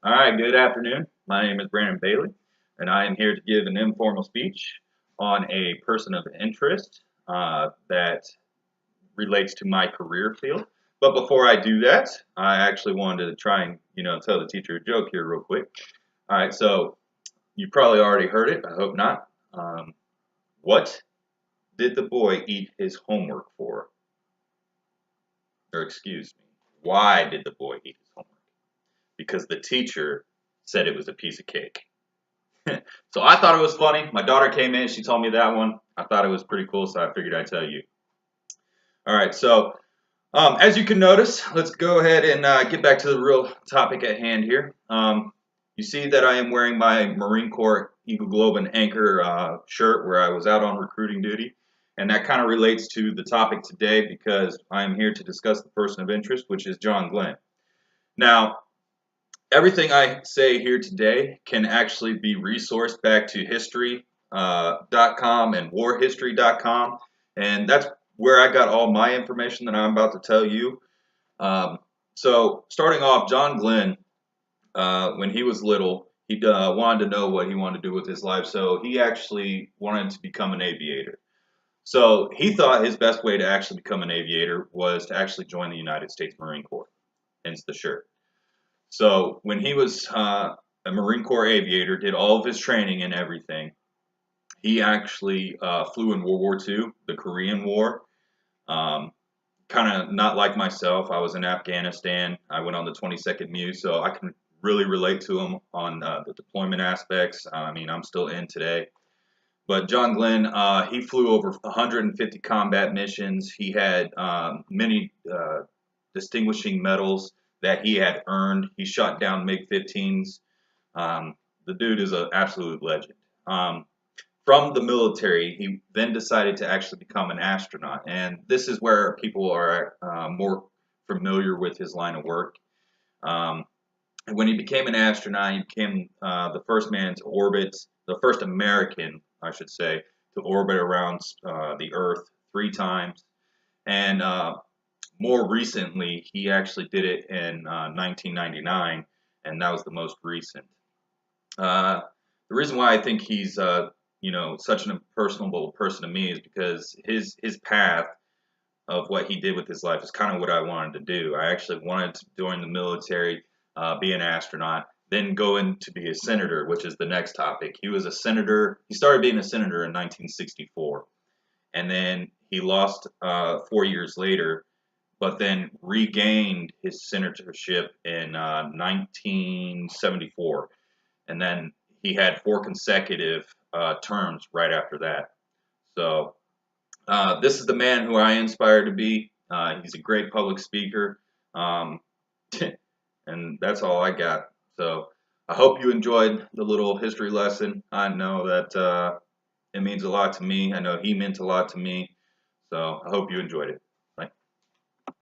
All right, good afternoon. My name is Brandon Bailey, and I am here to give an informal speech on a person of interest that relates to my career field. But before I do that, I actually wanted to try and tell the teacher a joke here real quick. All right, so you probably already heard it. I hope not. What did the boy eat his homework for? Or excuse me, why did the boy eat his homework? Because the teacher said it was a piece of cake. So I thought it was funny. My daughter came in, she told me that one. I thought it was pretty cool, so I figured I'd tell you. All right, so as you can notice, let's go ahead and get back to the real topic at hand here. You see that I am wearing my Marine Corps Eagle Globe and Anchor shirt where I was out on recruiting duty. And that kind of relates to the topic today because I am here to discuss the person of interest, which is John Glenn. Now, everything I say here today can actually be resourced back to history.com and warhistory.com, and that's where I got all my information that I'm about to tell you. So starting off, John Glenn, when he was little, he wanted to know what he wanted to do with his life, so he actually wanted to become an aviator. So he thought his best way to actually become an aviator was to actually join the United States Marine Corps, hence the shirt. So when he was a Marine Corps aviator, did all of his training and everything, he actually flew in World War II, the Korean War. Kind of not like myself. I was in Afghanistan. I went on the 22nd MEU, so I can really relate to him on the deployment aspects. I mean, I'm still in today. But John Glenn, he flew over 150 combat missions. He had many distinguishing medals that he had earned. He shot down MiG-15s. The dude is an absolute legend. From the military, he then decided to actually become an astronaut. And this is where people are more familiar with his line of work. When he became an astronaut, he became the first man to orbit, the first American, I should say, to orbit around the Earth 3 times. And more recently, he actually did it in 1999, and that was the most recent. The reason why I think he's such an impersonable person to me is because his path of what he did with his life is kind of what I wanted to do. I actually wanted to join the military, be an astronaut, then go in to be a senator, which is the next topic. He was a senator. He started being a senator in 1964, and then he lost 4 years later, but then regained his senatorship in 1974, and then he had 4 consecutive terms right after that. So this is the man who I aspire to be. He's a great public speaker, um, and that's all I got. So I hope you enjoyed the little history lesson. I know that it means a lot to me. I know he meant a lot to me. So I hope you enjoyed it.